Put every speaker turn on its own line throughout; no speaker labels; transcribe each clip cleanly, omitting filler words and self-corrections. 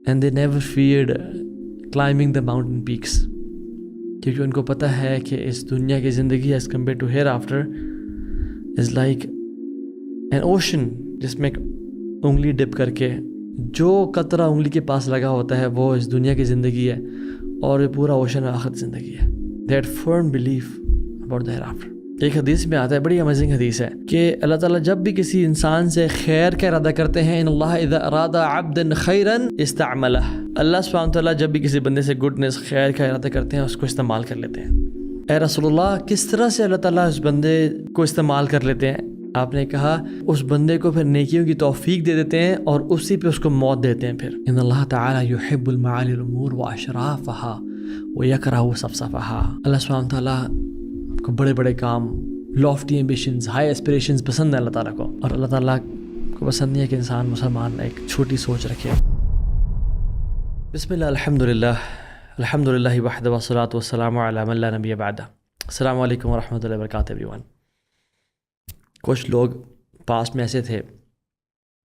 and they never feared climbing the mountain peaks, کیونکہ ان کو پتہ ہے کہ اس دنیا کی زندگی as compared to hereafter is like an ocean، جس میں انگلی ڈپ کر کے جو قطرہ انگلی کے پاس لگا ہوتا ہے وہ اس دنیا کی زندگی ہے، اور یہ پورا اوشن آخرت زندگی ہے. That firm belief about the hereafter. ایک حدیث میں آتا ہے، بڑی امیزنگ حدیث ہے، کہ اللہ تعالیٰ جب بھی کسی انسان سے خیر کا ارادہ کرتے ہیں، ان اللہ اذا اراد عبدا خیرا استعملہ، اللہ سبحانہ وتعالیٰ جب بھی کسی بندے سے گڈنس خیر کا ارادہ کرتے ہیں اس کو استعمال کر لیتے ہیں. اے رسول اللہ، کس طرح سے اللہ تعالیٰ اس بندے کو استعمال کر لیتے ہیں؟ آپ نے کہا اس بندے کو پھر نیکیوں کی توفیق دے دیتے ہیں اور اسی پہ اس کو موت دیتے ہیں. پھر ان اللہ تعالیٰ یحب المعالی الامور واشرافہا ویکرہ صفصفہا، اللہ سبحانہ تعالیٰ کو بڑے بڑے کام، لافٹی ایمبیشنز، ہائی اسپریشنز پسند ہے اللہ تعالیٰ کو، اور اللہ تعالیٰ کو پسند نہیں ہے کہ انسان مسلمان ایک چھوٹی سوچ رکھے. بسم اللہ، الحمد للہ وحدہ والصلاۃ والسلام علی من لا نبی بعدہ. السلام علیکم ورحمۃ اللہ وبرکاتہ ایوری ون. کچھ لوگ پاسٹ میں ایسے تھے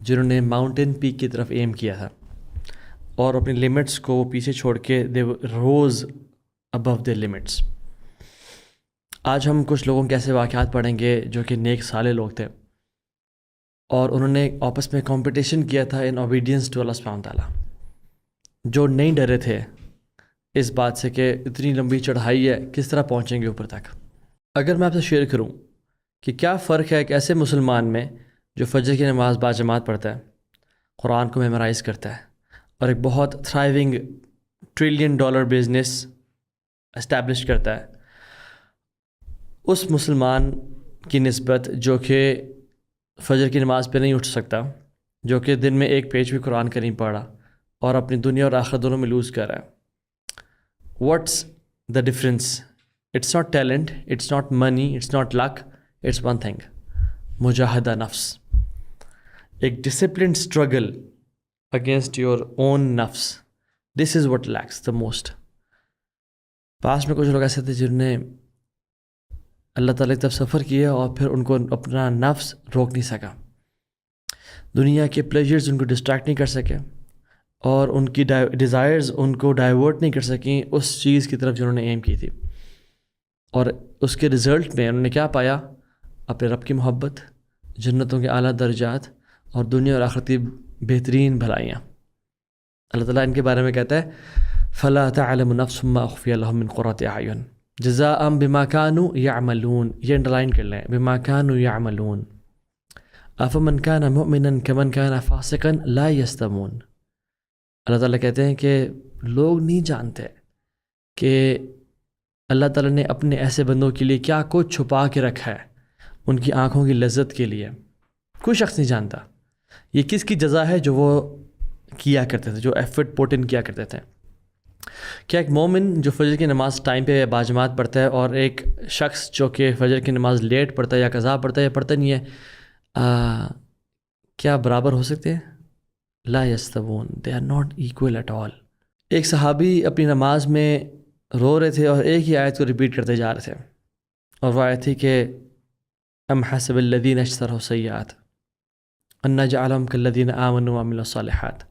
جنہوں نے ماؤنٹین پیک کی طرف ایم کیا تھا اور اپنی لمٹس کو پیچھے چھوڑ کے دے روز ابو دے لمٹس. آج ہم کچھ لوگوں کے ایسے واقعات پڑھیں گے جو کہ نیک صالح لوگ تھے اور انہوں نے آپس میں کمپٹیشن کیا تھا ان اوبیڈینس ٹو اللہ سبحانہ تعالیٰ، جو نہیں ڈرے تھے اس بات سے کہ اتنی لمبی چڑھائی ہے، کس طرح پہنچیں گے اوپر تک. اگر میں آپ سے شیئر کروں کہ کیا فرق ہے ایک ایسے مسلمان میں جو فجر کی نماز باجماعت پڑھتا ہے، قرآن کو میمورائز کرتا ہے اور ایک بہت تھرائیونگ $1 ٹریلین بزنس اسٹیبلش کرتا ہے، اس مسلمان کی نسبت جو کہ فجر کی نماز پہ نہیں اٹھ سکتا، جو کہ دن میں ایک پیج بھی قرآن کا نہیں پڑھا اور اپنی دنیا اور آخرت دونوں میں لوز کر رہا ہے. What's the difference? It's not talent, it's not money, it's not luck, it's one thing, مجاہدہ نفس، ایک disciplined struggle against your own نفس. This is what lacks the most. پاس میں کچھ لوگ ایسے تھے جنہوں نے اللہ تعالیٰ کی طرف سفر کیا اور پھر ان کو اپنا نفس روک نہیں سکا، دنیا کے پلیجرز ان کو ڈسٹریکٹ نہیں کر سکے اور ان کی ڈیزائرز ان کو ڈائیورٹ نہیں کر سکیں اس چیز کی طرف جنہوں نے ایم کی تھی. اور اس کے رزلٹ میں انہوں نے کیا پایا؟ اپنے رب کی محبت، جنتوں کے اعلیٰ درجات اور دنیا اور آخرت کی بہترین بھلائیاں. اللہ تعالیٰ ان کے بارے میں کہتا ہے فَلَا تَعْلَمُ نَفْسٌ مَّا أُخْفِيَ لَهُم مِّن قُرَّةِ أَعْيُنٍ جَزَاءً بِمَا كَانُوا يَعْمَلُونَ. یہ انڈرلائن کر لیں، بِمَا كَانُوا يَعْمَلُونَ. أَفَمَنْ كَانَ مُؤْمِنًا كَمَنْ كَانَ فَاسِقًا لَا يَسْتَوُونَ. اللہ تعالیٰ کہتے ہیں کہ لوگ نہیں جانتے کہ اللہ تعالیٰ نے اپنے ایسے بندوں کے لیے کیا کچھ چھپا کے رکھا ہے ان کی آنکھوں کی لذت کے لیے. کوئی شخص نہیں جانتا یہ کس کی جزا ہے جو وہ کیا کرتے تھے، جو ایفرٹ پوٹ ان کیا کرتے تھے. کیا ایک مومن جو فجر کی نماز ٹائم پہ باجماعت پڑھتا ہے اور ایک شخص جو کہ فجر کی نماز لیٹ پڑھتا ہے یا قضا پڑھتا ہے یا پڑھتا نہیں ہے، کیا برابر ہو سکتے ہیں؟ لا یستوون، they are not equal at all. ایک صحابی اپنی نماز میں رو رہے تھے اور ایک ہی آیت کو ریپیٹ کرتے جا رہے تھے، اور وہ آیت تھی کہ ام حسب الذین اجترحوا السیئات ان نجعلہم کالذین آمنوا وعملوا الصالحات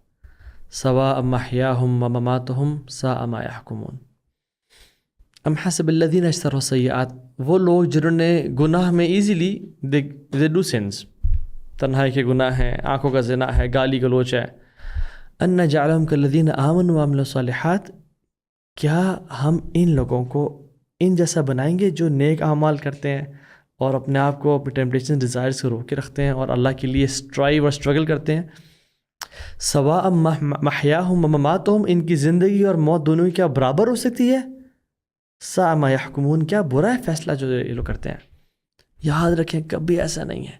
سواء محیاہم ومماتہم ساء ما یحکمون. ام حسب الذین اجترحوا السیئات، وہ لوگ جنہوں نے گناہ میں ایزیلی they do sins، تنہائی کے گناہ ہیں، آنکھوں کا زنا ہے، گالی گلوچ ہے. ان نجعلہم کالذین آمنوا وعملوا الصالحات، کیا ہم ان لوگوں کو ان جیسا بنائیں گے جو نیک اعمال کرتے ہیں اور اپنے آپ کو اپنے ٹیمپٹیشن ڈیزائر سے روک کے رکھتے ہیں اور اللہ کے لیے اسٹرائیو اور اسٹرگل کرتے ہیں. سواء محیاہم ومماتہم، ان کی زندگی اور موت دونوں کی کیا برابر ہو سکتی ہے؟ ساء ما یحکمون، کیا برا ہے فیصلہ جو یہ لوگ کرتے ہیں. یاد رکھیں کبھی ایسا نہیں ہے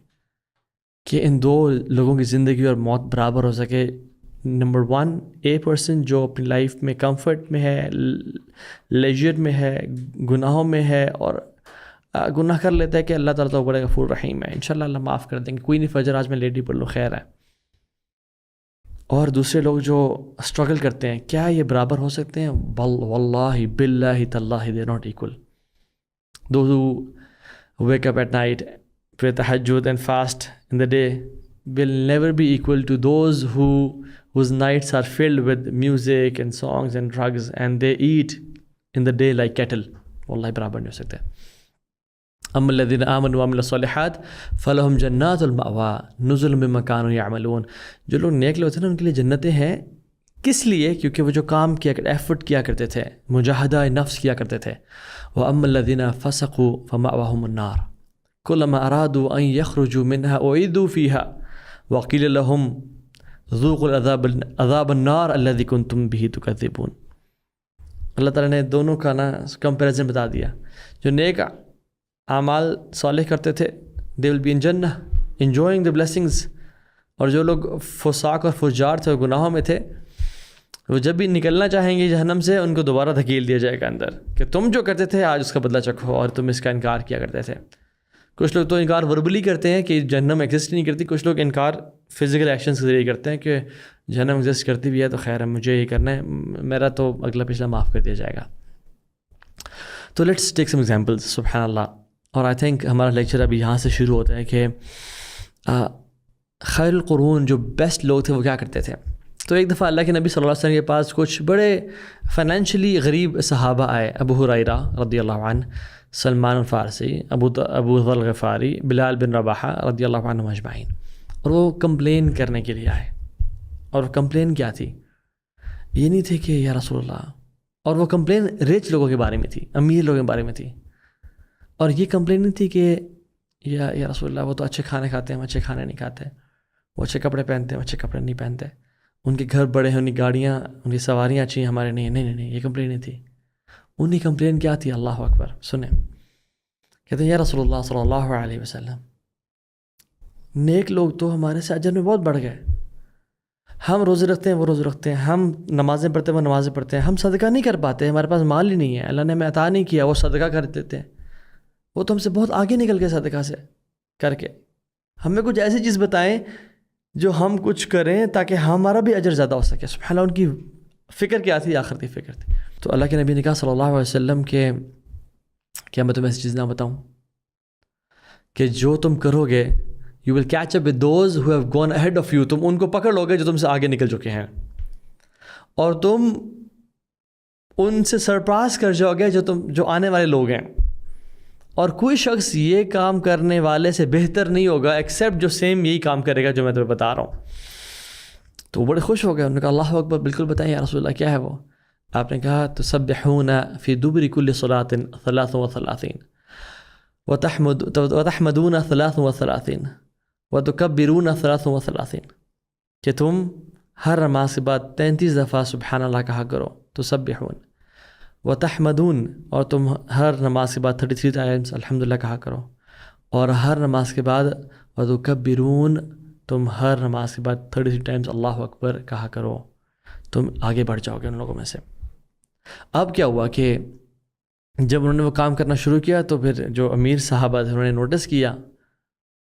کہ ان دو لوگوں کی زندگی اور موت برابر ہو سکے. نمبر 1، اے پرسن جو اپنی لائف میں کمفرٹ میں ہے، لیجر میں ہے، گناہوں میں ہے اور گناہ کر لیتا ہے کہ اللہ تعالیٰ تو بڑے غفور رحیم ہے، انشاءاللہ اللہ معاف کر دیں گے، کوئی نہیں فجر آج میں لیٹ ہی پڑھ لوں خیر ہے. اور دوسرے لوگ جو اسٹرگل کرتے ہیں، کیا یہ برابر ہو سکتے ہیں؟ واللہ باللہ تاللہ they not equal. Those who wake up at night, pray tahajjud and fast in the day will never be equal to those who whose nights are filled with music and songs and drugs and they eat in the day like cattle. واللہ برابر نہیں ہو سکتے. اما الذین آمنوا وعملوا الصالحات فلہم جنات المأویٰ نزلا بما کانوا یعملون. جو لوگ نیک لوگ تھے نا ان کے لیے جنتیں ہیں. کس لیے؟ کیونکہ وہ جو کام کیا ایفرٹ کیا کرتے تھے, مجاہدہ نفس کیا کرتے تھے. وَأَمَّا الَّذِينَ فَسَقُوا فَمَأْوَاهُمُ النَّارُ كُلَّمَا أَرَادُوا أَن يَخْرُجُوا مِنْهَا أُعِيدُوا فِيهَا وَقِيلَ لَهُمْ ذُوقُوا عَذَابَ النَّارِ الَّذِي كُنْتُمْ بِهِ تُكَذِّبُونَ. اللہ تعالیٰ نے دونوں کا نا کمپیریزن بتا دیا. جو نیک اعمال صالح کرتے تھے they will be in جنہ enjoying the blessings, اور جو لوگ فساق اور فجار تھے, گناہوں میں تھے, وہ جب بھی نکلنا چاہیں گے جہنم سے ان کو دوبارہ دھکیل دیا جائے گا اندر کہ تم جو کرتے تھے آج اس کا بدلہ چکھو, اور تم اس کا انکار کیا کرتے تھے. کچھ لوگ تو انکار وربلی کرتے ہیں کہ جہنم ایگزسٹ نہیں کرتی, کچھ لوگ انکار فزیکل ایکشنز کے ذریعے کرتے ہیں کہ جہنم ایگزسٹ کرتی بھی ہے تو خیر ہے, مجھے یہ کرنا ہے, میرا تو اگلا پچھلا معاف کر دیا جائے گا. تو لیٹس ٹیک سم ایگزامپلز. سبحان اللہ. اور آئی تھنک ہمارا لیکچر ابھی یہاں سے شروع ہوتا ہے کہ خیر القرون جو بیسٹ لوگ تھے وہ کیا کرتے تھے. تو ایک دفعہ اللہ کے نبی صلی اللہ علیہ وسلم کے پاس کچھ بڑے فائنینشلی غریب صحابہ آئے. ابو ہریرہ رضی اللہ عنہ, سلمان الفارسی, ابو ذر الغفاری, بلال بن رباحہ رضی اللہ عنہ اجمعین. اور وہ کمپلین کرنے کے لیے آئے. اور کمپلین کیا تھی؟ یہ نہیں تھے کہ یا رسول اللہ, اور وہ کمپلین ریچ لوگوں کے بارے میں تھی, امیر لوگوں کے بارے میں تھی. اور یہ کمپلین نہیں تھی کہ یا رسول اللہ وہ تو اچھے کھانے کھاتے ہیں, ہم اچھے کھانے نہیں کھاتے, وہ اچھے کپڑے پہنتے ہیں, اچھے کپڑے نہیں پہنتے, ان کے گھر بڑے ہیں, ان کی گاڑیاں, ان کی سواریاں اچھی ہیں, ہمارے نہیں. نہیں, یہ کمپلین نہیں تھی. ان کی کمپلین کیا تھی؟ اللہ اکبر سنیں. کہتے ہیں یا رسول اللہ صلی اللہ علیہ وسلم, نیک لوگ تو ہمارے سے اجر میں بہت بڑھ گئے. ہم روزے رکھتے ہیں, وہ روزے رکھتے ہیں, ہم نمازیں پڑھتے ہیں, وہ نمازیں پڑھتے ہیں, ہم صدقہ نہیں کر پاتے, ہمارے پاس مال ہی نہیں ہے, اللہ نے ہمیں عطا نہیں کیا, وہ صدقہ کر دیتے ہیں. وہ تو ہم سے بہت آگے نکل گئے صدقہ سے کر کے. ہمیں کچھ ایسی چیز بتائیں جو ہم کچھ کریں تاکہ ہمارا بھی اجر زیادہ ہو سکے. سبحان اللہ, ان کی فکر کیا تھی؟ آخرت کی فکر تھی. تو اللہ کے نبی نے کہا صلی اللہ علیہ وسلم کہ کیا میں تمہیں ایسی چیز نہ بتاؤں کہ جو تم کرو گے you will catch up with those who have gone ahead of you. تم ان کو پکڑ لو گے جو تم سے آگے نکل چکے ہیں, اور تم ان سے سرپاس کر جاؤ گے جو آنے والے لوگ ہیں. اور کوئی شخص یہ کام کرنے والے سے بہتر نہیں ہوگا ایکسیپٹ جو سیم یہی کام کرے گا جو میں تمہیں بتا رہا ہوں. تو وہ بڑے خوش ہو گئے. انہوں نے کہا اللہ اکبر, بالکل بتائیں یا رسول اللہ, کیا ہے وہ؟ آپ نے کہا تسبحون فی دبر کل صلاۃ 33 وتحمدون 33 وتکبرون 33, کہ تم ہر نماز کے بعد 33 دفعہ سبحان اللہ کہا کرو. تسبحون وتحمدون, اور تم ہر نماز کے بعد 33 ٹائمز الحمدللہ کہا کرو. اور ہر نماز کے بعد وتکبرون, تم ہر نماز کے بعد 33 ٹائمز اللہ اکبر کہا کرو. تم آگے بڑھ جاؤ گے ان لوگوں میں سے. اب کیا ہوا کہ جب انہوں نے وہ کام کرنا شروع کیا تو پھر جو امیر صحابہ تھے انہوں نے نوٹس کیا,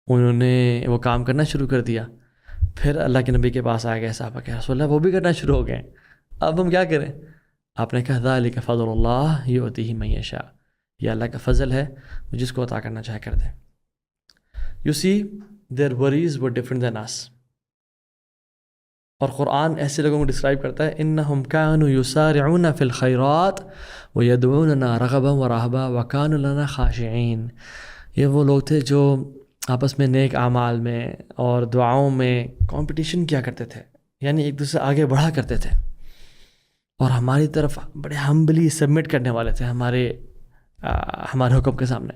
انہوں نے وہ کام کرنا شروع کر دیا. پھر اللہ کے نبی کے پاس آ گئے صحابہ کہ رسول اللہ وہ بھی کرنا شروع ہو گئے, اب ہم کیا کریں؟ آپ نے کہا ذالک فضل اللہ یؤتیہ من یشاء, یہ اللہ کا فضل ہے, وہ جس کو عطا کرنا چاہے کر دے. You see their worries were different than us. اور قرآن ایسے لوگوں کو ڈسکرائب کرتا ہے انہم کانوا یسارعون فی الخیرات ویدعوننا رغبا ورہبا وکانوا لنا خاشعین. یہ وہ لوگ تھے جو آپس میں نیک اعمال میں اور دعاؤں میں کمپٹیشن کیا کرتے تھے, یعنی ایک دوسرے آگے بڑھا کرتے تھے, اور ہماری طرف بڑے ہمبلی سبمٹ کرنے والے تھے ہمارے حکم کے سامنے.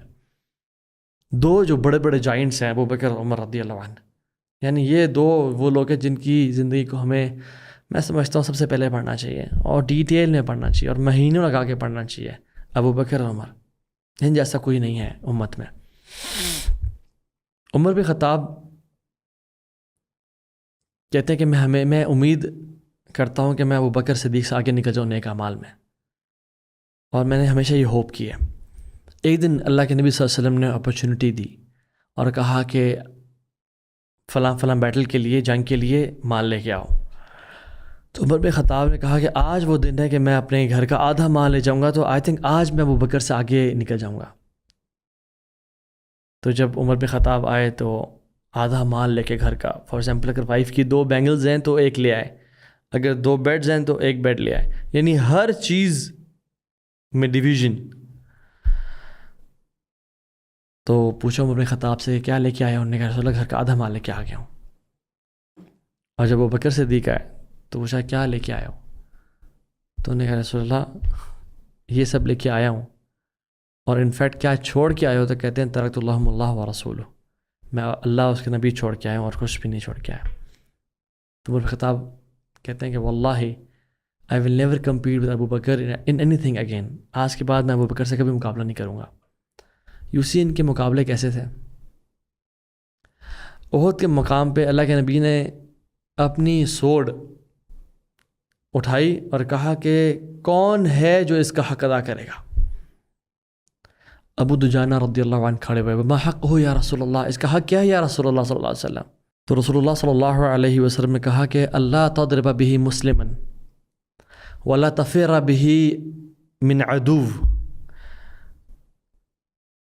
دو جو بڑے بڑے جائنٹس ہیں ابو بکر عمر رضی اللہ عنہ, یعنی یہ دو وہ لوگ ہیں جن کی زندگی کو میں سمجھتا ہوں سب سے پہلے پڑھنا چاہیے, اور ڈیٹیل میں پڑھنا چاہیے, اور مہینوں لگا کے پڑھنا چاہیے. ابو بکر اور عمر, ان جیسا کوئی نہیں ہے امت میں. عمر بن خطاب کہتے ہیں کہ میں امید کرتا ہوں کہ میں ابو بکر صدیق سے آگے نکل جاؤں نیک اعمال میں, اور میں نے ہمیشہ یہ ہوپ کی ہے. ایک دن اللہ کے نبی صلی اللہ علیہ وسلم نے اپرچونٹی دی اور کہا کہ فلاں بیٹل کے لیے, جنگ کے لیے مال لے کے آؤ. تو عمر بن خطاب نے کہا کہ آج وہ دن ہے کہ میں اپنے گھر کا آدھا مال لے جاؤں گا, تو آئی تھنک آج میں ابو بکر سے آگے نکل جاؤں گا. تو جب عمر بن خطاب آئے تو آدھا مال لے کے گھر کا, فار ایگزامپل اگر وائف کی 2 بینگلز ہیں تو 1 لے آئے, اگر 2 بیڈز ہیں تو 1 بیڈ لے آئے، یعنی ہر چیز میں ڈویژن. تو پوچھا عمر بن خطاب سے کیا لے کے آیا؟ انہوں نے کہا رسول اللہ گھر کا آدھا مال لے کے آ گیا ہوں. اور جب ابوبکر صدیق آئے تو پوچھا کیا لے کے آیا ہوں؟ تو انہوں نے کہا رسول اللہ یہ سب لے کے آیا ہوں، اور انفیکٹ کیا چھوڑ کے آئے ہو؟ تو کہتے ہیں ترکت اللہم اللہ و رسولہ، میں اللہ اس کے نبی چھوڑ کے آیا ہوں اور کچھ بھی نہیں چھوڑ کے آیا. تو عمر بن خطاب کہتے ہیں کہ واللہ I will never compete with Abu Bakr in anything again. آج کے بعد میں ابو بکر سے کبھی مقابلہ نہیں کروں گا. یوسی ان کے مقابلے کیسے تھے؟ احد کے مقام پہ اللہ کے نبی نے اپنی سوڈ اٹھائی اور کہا کہ کون ہے جو اس کا حق ادا کرے گا؟ ابو دجانہ رضی اللہ عنہ کھڑے ہوئے، ما حق ہو یا رسول اللہ، اس کا حق کیا ہے یا رسول اللہ صلی اللہ علیہ وسلم؟ تو رسول اللہ صلی اللہ علیہ وسلم نے کہا کہ اللہ تضرب به مسلما ولا تفر به من عدو،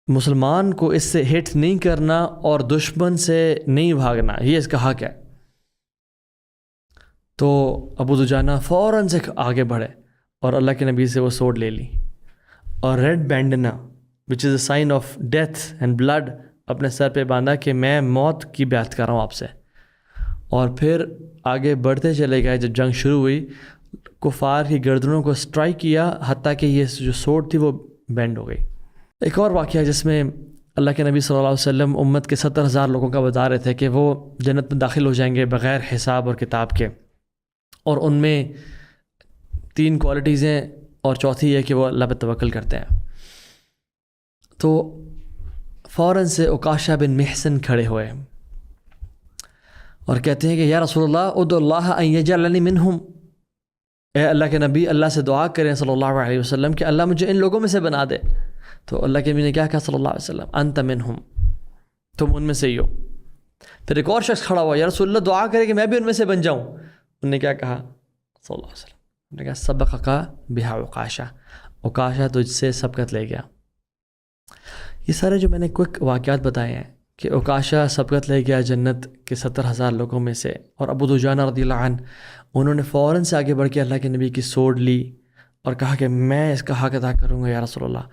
مسلمان کو اس سے ہٹ نہیں کرنا اور دشمن سے نہیں بھاگنا، یہ اس کا حق ہے. تو ابو دجانہ فوراً سے آگے بڑھے اور اللہ کے نبی سے وہ سوڈ لے لی، اور red bandana which is a sign of death and blood اپنے سر پہ باندھا کہ میں موت کی بیعت کر رہا ہوں آپ سے. اور پھر آگے بڑھتے چلے گئے. جب جنگ شروع ہوئی کفار کی گردنوں کو اسٹرائک کیا حتیٰ کہ یہ جو سوڈ تھی وہ بینڈ ہو گئی. ایک اور واقعہ جس میں اللہ کے نبی صلی اللہ علیہ وسلم امت کے 70,000 لوگوں کا بتا رہے تھے کہ وہ جنت میں داخل ہو جائیں گے بغیر حساب اور کتاب کے، اور ان میں 3 کوالٹیز ہیں، اور چوتھی یہ کہ وہ اللہ پہ توکل کرتے ہیں. تو فوراً سے عکاشہ بن محسن کھڑے ہوئے اور کہتے ہیں کہ یا رسول اللہ ادعو اللہ ان یجعلنی منہم، اے اللہ کے نبی اللہ سے دعا کریں صلی اللہ علیہ وسلم کہ اللہ مجھے ان لوگوں میں سے بنا دے. تو اللہ کے نبی نے کیا کہا صلی اللہ علیہ وسلم، انت منہم، تم ان میں سے ہی ہو. پھر ایک اور شخص کھڑا ہوا، یا رسول اللہ دعا کرے کہ میں بھی ان میں سے بن جاؤں. انہوں نے کیا کہا صلی اللہ علیہ وسلم، انہوں نے کہا سبقک بہا عکاشہ، عکاشہ تجھ سے سبقت لے گیا. یہ سارے جو میں نے کوئک واقعات بتائے ہیں کہ عکاشہ سبقت لے گیا جنت کے 70,000 لوگوں میں سے، اور ابو دجانہ رضی اللہ عنہ انہوں نے فوراً سے آگے بڑھ کے اللہ کے نبی کی سوڈ لی اور کہا کہ میں اس کا حق ادا کروں گا یا رسول اللہ.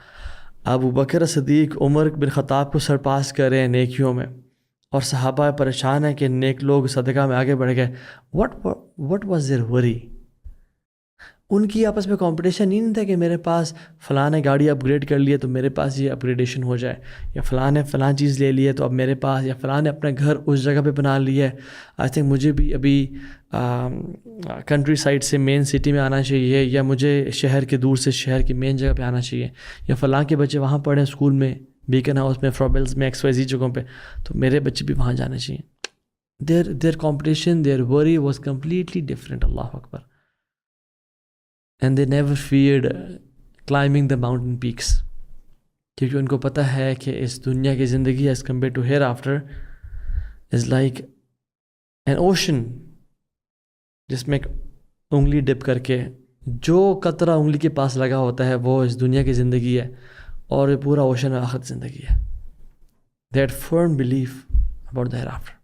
ابو بکر صدیق عمر بن خطاب کو سرپاس کر رہے ہیں نیکیوں میں، اور صحابہ پریشان ہیں کہ نیک لوگ صدقہ میں آگے بڑھ گئے. what was their worry؟ ان کی آپس میں کمپٹیشن ہی نہیں تھا کہ میرے پاس فلاں نے گاڑی اپ گریڈ کر لی ہے تو میرے پاس یہ اپ گریڈیشن ہو جائے، یا فلاں نے فلاں چیز لے لی ہے تو اب میرے پاس، یا فلاں نے اپنا گھر اس جگہ پہ بنا لیا ہے، آئی تھنک مجھے بھی ابھی کنٹری سائڈ سے مین سٹی میں آنا چاہیے، یا مجھے شہر کے دور سے شہر کی مین جگہ پہ آنا چاہیے، یا فلاں کے بچے وہاں پڑھیں اسکول میں، بیکن ہاؤس میں، فرابلز میں، XYZ جگہوں پہ، تو میرے بچے بھی وہاں جانے چاہیے. their competition, their worry was completely different. Allah Akbar. And they never feared climbing the mountain peaks، کیونکہ ان کو پتہ ہے کہ اس دنیا کی زندگی as compared to hereafter is like an ocean، جس میں انگلی ڈپ کر کے جو قطرہ انگلی کے پاس لگا ہوتا ہے وہ اس دنیا کی زندگی ہے، اور یہ پورا اوشن آخرت زندگی ہے. They had firm belief about the hereafter.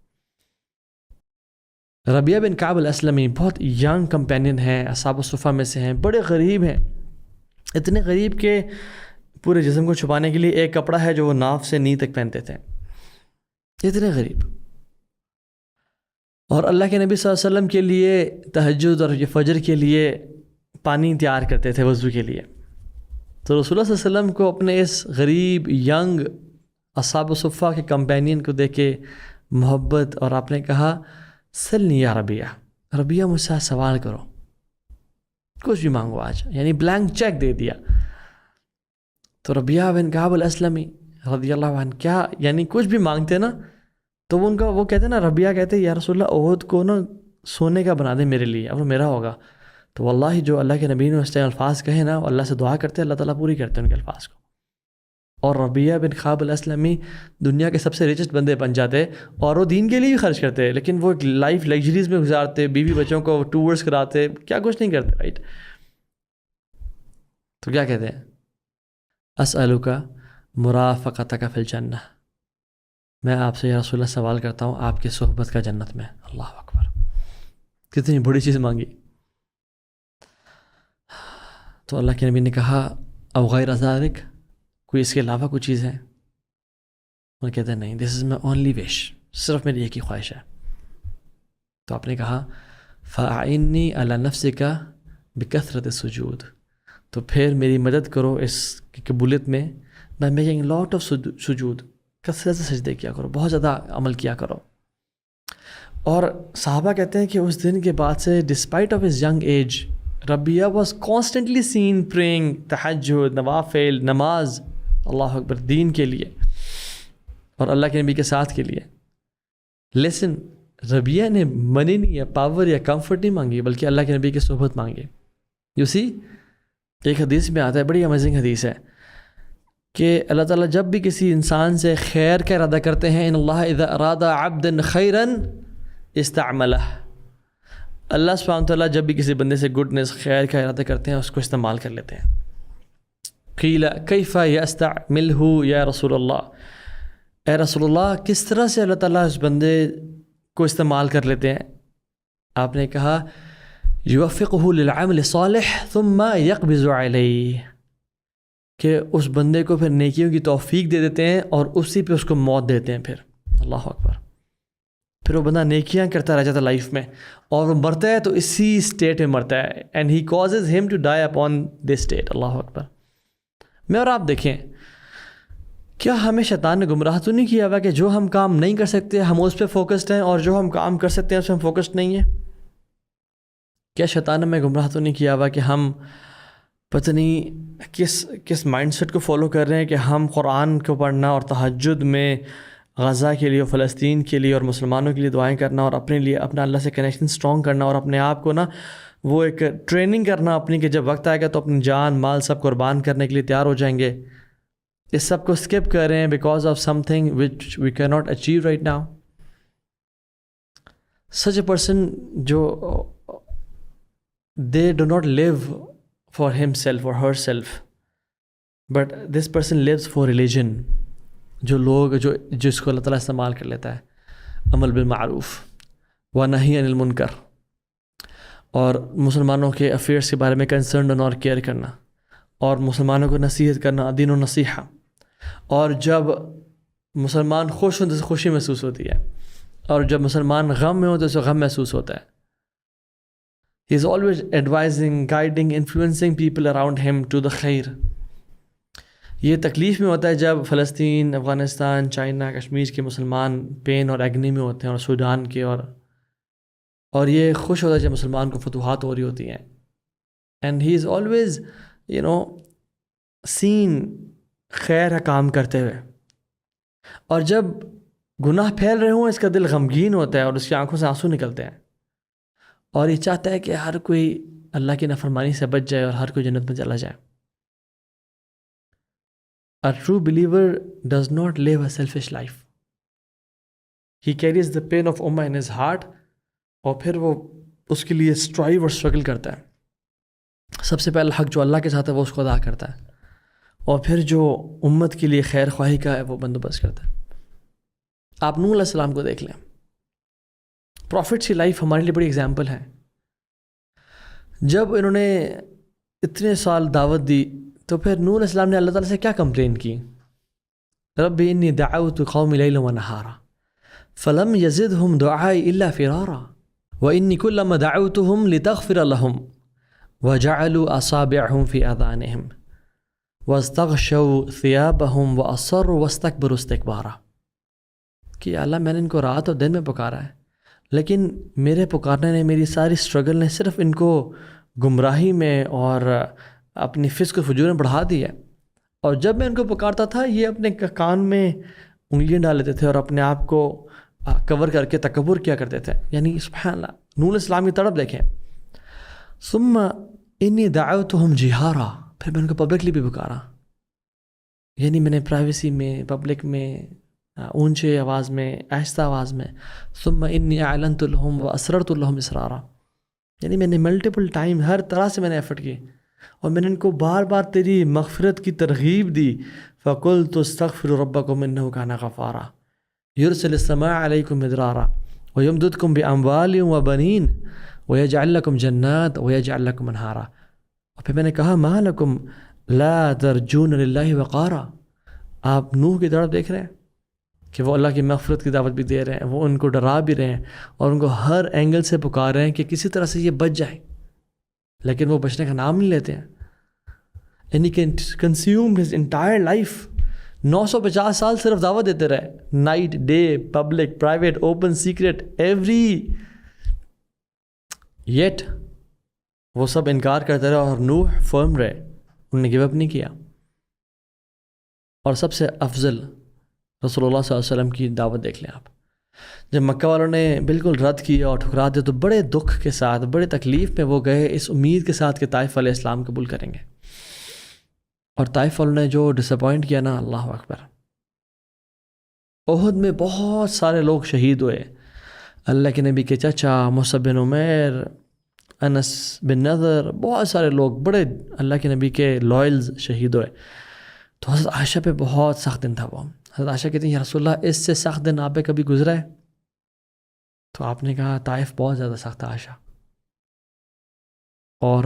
ربیہ بن کعب الاسلمی بہت ینگ کمپینین ہیں، اصحاب الصفہ میں سے ہیں، بڑے غریب ہیں، اتنے غریب کہ پورے جسم کو چھپانے کے لیے ایک کپڑا ہے جو وہ ناف سے نی تک پہنتے تھے، اتنے غریب. اور اللہ کے نبی صلی اللہ علیہ وسلم کے لیے تہجد اور فجر کے لیے پانی تیار کرتے تھے وضو کے لیے. تو رسول اللہ صلی اللہ علیہ وسلم کو اپنے اس غریب ینگ اصحاب الصفہ کے کمپینین کو دیکھ کے محبت، اور آپ نے کہا سلنی یا ربیہ، ربیہ مجھ سے سوال کرو، کچھ بھی مانگو آج، یعنی بلینک چیک دے دیا. تو ربیہ بن کعب الاسلمی رضی اللہ عنہ کیا یعنی کچھ بھی مانگتے نا تو وہ ان کا وہ کہتے نا، ربیہ کہتے یا رسول اللہ احد کو نا سونے کا بنا دے میرے لیے، اب وہ میرا ہوگا. تو واللہ جو اللہ کے نبی نے اس ٹائم الفاظ کہے نا، اللہ سے دعا کرتے اللہ تعالیٰ پوری کرتے ہیں ان کے الفاظ کو. اور ربیہ بن کعب الاسلمی دنیا کے سب سے ریچسٹ بندے بن جاتے، اور وہ دین کے لیے بھی خرچ کرتے، لیکن وہ لائف لگژریز میں گزارتے، بیوی بچوں کو ٹورس کراتے، کیا کچھ نہیں کرتے، رائٹ. تو کیا کہتے ہیں، اسألک مرافقتک فی الجنہ، میں آپ سے یا رسول اللہ سوال کرتا ہوں آپ کی صحبت کا جنت میں. اللہ اکبر، کتنی بڑی چیز مانگی. تو اللہ کے نبی نے کہا او غیر ذالک، کوئی اس کے علاوہ کوئی چیز ہے؟ وہ کہتے ہیں نہیں، دس از مائی اونلی وش، صرف میری ایک ہی خواہش ہے۔ تو آپ نے کہا فاعنی علی نفسک بکثرت السجود، تو پھر میری مدد کرو اس کی قبولیت میں، بائی میکنگ لاٹ آف سجود، کثرت سے سجدے کیا کرو، بہت زیادہ عمل کیا کرو۔ اور صحابہ کہتے ہیں کہ اس دن کے بعد سے despite of his young age, Rabia was constantly seen praying تہجد، نوافل، نماز، اللہ اکبر، دین کے لیے اور اللہ کے نبی کے ساتھ کے لیے۔ لیسن ربیہ نے منی نہیں یا پاور یا کمفرٹ نہیں مانگی، بلکہ اللہ کے نبی کی صحبت مانگی۔ یو سی، ایک حدیث میں آتا ہے، بڑی امیزنگ حدیث ہے، کہ اللہ تعالیٰ جب بھی کسی انسان سے خیر کا ارادہ کرتے ہیں، ان اللہ اذا اراد عبدا خیرا استعملہ، اللہ سبحانہ وتعالیٰ جب بھی کسی بندے سے گڈنس، خیر کا ارادہ کرتے ہیں، اس کو استعمال کر لیتے ہیں۔ قیل کیف یستعملہ یا رسول اللہ، اے رسول اللہ کس طرح سے اللہ تعالیٰ اس بندے کو استعمال کر لیتے ہیں؟ آپ نے کہا یوفقہ للعمل الصالح ثم یقبض علیہ، کہ اس بندے کو پھر نیکیوں کی توفیق دے دیتے ہیں اور اسی پہ اس کو موت دیتے ہیں۔ پھر اللہ اکبر، پھر وہ بندہ نیکیاں کرتا رہ جاتا لائف میں، اور وہ مرتا ہے تو اسی اسٹیٹ میں مرتا ہے، and he causes him to die upon this state. اللہ اکبر۔ میں اور آپ دیکھیں، کیا ہمیں شیطان نے گمراہ تو نہیں کیا ہوا کہ جو ہم کام نہیں کر سکتے ہم اس پہ فوکسڈ ہیں، اور جو ہم کام کر سکتے ہیں اس پہ ہم فوکسڈ نہیں ہیں؟ کیا شیطان نے ہمیں گمراہ تو نہیں کیا ہوا کہ ہم پتہ نہیں کس مائنڈ سیٹ کو فالو کر رہے ہیں، کہ ہم قرآن کو پڑھنا اور تہجد میں غزہ کے لیے اور فلسطین کے لیے اور مسلمانوں کے لیے دعائیں کرنا، اور اپنے لیے اپنا اللہ سے کنیکشن اسٹرانگ کرنا، اور اپنے آپ کو نا وہ ایک ٹریننگ کرنا اپنی، کہ جب وقت آئے گا تو اپنی جان مال سب قربان کرنے کے لیے تیار ہو جائیں گے، اس سب کو اسکپ کر رہے ہیں because of something which we can not achieve right now. Such a person جو they do not live for himself اور herself, but this person lives for religion, جو لوگ جس کو اللہ تعالیٰ استعمال کر لیتا ہے، عمل بالمعروف و نہی عن المنکر، اور مسلمانوں کے افیئرس کے بارے میں کنسرن اور کیئر کرنا، اور مسلمانوں کو نصیحت کرنا، دین و نصیحہ، اور جب مسلمان خوش ہوں تو خوشی محسوس ہوتی ہے، اور جب مسلمان غم میں ہو تو اسے غم محسوس ہوتا ہے۔ He is always advising, guiding, influencing people around him to the خیر۔ یہ تکلیف میں ہوتا ہے جب فلسطین، افغانستان، چائنا، کشمیر کے مسلمان پین اور ایگنی میں ہوتے ہیں، اور سوڈان کے، اور یہ خوش ہوتا ہے جب مسلمان کو فتوحات ہو رہی ہوتی ہیں۔ اینڈ ہی از آلویز سین خیر کا کام کرتے ہوئے، اور جب گناہ پھیل رہے ہوں اس کا دل غمگین ہوتا ہے اور اس کی آنکھوں سے آنسو نکلتے ہیں، اور یہ چاہتا ہے کہ ہر کوئی اللہ کی نافرمانی سے بچ جائے اور ہر کوئی جنت میں چلا جائے۔ A true believer does not live a selfish life. He carries the pain of Ummah in his heart، اور پھر وہ اس کے لیے اسٹرائیو اور اسٹرگل کرتا ہے۔ سب سے پہلا حق جو اللہ کے ساتھ ہے وہ اس کو ادا کرتا ہے، اور پھر جو امت کے لیے خیر خواہی کا ہے وہ بندوبست کرتا ہے۔ آپ نوح علیہ السلام کو دیکھ لیں، پروفٹس کی لائف ہمارے لیے بڑی اگزامپل ہے۔ جب انہوں نے اتنے سال دعوت دی تو پھر نوح علیہ السلام نے اللہ تعالیٰ سے کیا کمپلین کی؟ رب انی دعوت قومی لیلا ونہارا فلم یزدہم دعائی الا فرارا وانی کلما دعوتہم لتغفر لہم وجعلوا اصابعہم فی اذانہم واستغشوا ثیابہم واصروا واستکبروا استکبارا، کہ اللہ میں نے ان کو رات اور دن میں پکارا ہے، لیکن میرے پکارنے نے، میری ساری اسٹرگل نے صرف ان کو گمراہی میں اور اپنی فسق و فجور میں بڑھا دی ہے۔ اور جب میں ان کو پکارتا تھا یہ اپنے کان میں انگلیاں ڈال لیتے تھے اور اپنے آپ کو کور کر کے تکبر کیا کرتے تھے۔ یعنی سبحان اللہ، نوح علیہ السلام کی تڑپ دیکھیں۔ ثم انی دعوتہم جہارا، پھر میں ان کو پبلکلی بھی پکارا، یعنی میں نے پرائیویسی میں، پبلک میں، اونچے آواز میں، آہستہ آواز میں۔ ثم انی اعلنت لہم واسررت لہم اسرارا، یعنی میں نے ملٹیپل ٹائم ہر طرح سے میں نے ایفرٹ کی، اور میں نے ان کو بار بار تیری مغفرت کی ترغیب دی۔ فقلت استغفروا ربکم انہ کان غفارا یرسل السماء علیکم مدرارا ویمددکم باموال وبنین ویجعل لکم جنات ویجعل لکم انہارا۔ اور پھر میں نے کہا ما لکم لا ترجون للہ وقارا، آپ نوح کی طرف دیکھ رہے ہیں کہ وہ اللہ کی مغفرت کی دعوت بھی دے رہے ہیں، وہ ان کو ڈرا بھی رہے ہیں اور ان کو ہر اینگل سے پکار رہے ہیں کہ کسی طرح سے یہ بچ جائیں، لیکن وہ بچنے کا نام نہیں لیتے ہیں. And he can consume his entire life. 950 سال صرف دعوت دیتے رہے، night day, public, private, open, secret, every, yet وہ سب انکار کرتے رہے اور نوح فرم رہے، انہوں نے گیو اپ نہیں کیا. اور سب سے افضل رسول اللہ صلی اللہ علیہ وسلم کی دعوت دیکھ لیں آپ. جب مکہ والوں نے بالکل رد کیا اور ٹھکرا دیا تو بڑے دکھ کے ساتھ، بڑے تکلیف میں وہ گئے اس امید کے ساتھ کہ طائف علیہ السلام قبول کریں گے. اور طائف والوں نے جو ڈس اپوائنٹ کیا نا، اللہ اکبر. احد میں بہت سارے لوگ شہید ہوئے، اللہ کے نبی کے چچا مصعب بن عمیر، انس بن نضر، بہت سارے لوگ بڑے اللہ کے نبی کے لائلز شہید ہوئے. تو حضرت عائشہ پہ بہت سخت دن تھا وہ. حضرت عائشہ کہتی ہیں یا رسول اللہ اس سے سخت دن آپ پہ کبھی گزرا ہے؟ تو آپ نے کہا طائف بہت زیادہ سخت تھا عائشہ. اور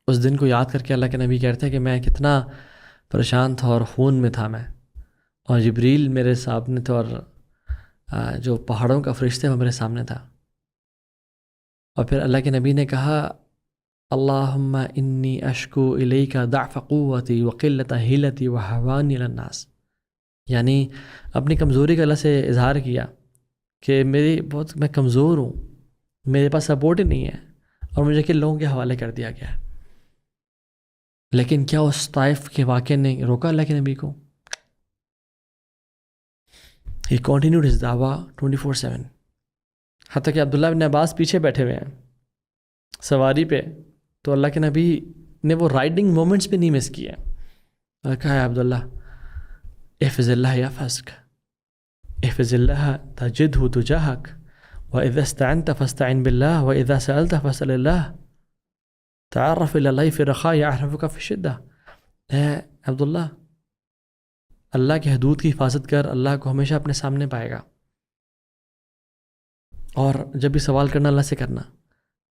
اس دن کو یاد کر کے اللہ کے نبی کہتے ہیں کہ میں کتنا پریشان تھا اور خون میں تھا میں، اور جبریل میرے سامنے تھا، اور جو پہاڑوں کا فرشتہ وہ میرے سامنے تھا. اور پھر اللہ کے نبی نے کہا اللہم انی اشکو الیک ضعف قوتی وقلت حیلتی وحوانی علی الناس، یعنی اپنی کمزوری کا اللہ سے اظہار کیا کہ میں کمزور ہوں، میرے پاس سپورٹ ہی نہیں ہے اور مجھے کن لوگوں کے حوالے کر دیا گیا ہے. لیکن کیا اس طائف کے واقعے نے روکا اللہ کے نبی کو؟ He continued his da'wah 24/7. حتیٰ کہ عبداللہ بن عباس پیچھے بیٹھے ہوئے ہیں سواری پہ، تو اللہ کے نبی نے وہ رائڈنگ مومنٹس بھی نہیں مس کیے. اور کہا ہے عبداللہ احفظ اللہ یحفظک، احفظ اللہ تجدہ تجاہک، وَإِذَا اسْتَعَنْتَ فَاسْتَعِنْ بِاللَّهِ وَإِذَا سَأَلْتَ فَاسْأَلِ اللَّهِ تعرف إلى الله في الرخاء يعرفك في الشدة. اے عبداللہ، اللہ کی حدود کی حفاظت کر، اللہ کو ہمیشہ اپنے سامنے پائے گا. اور جب بھی سوال کرنا اللہ سے کرنا،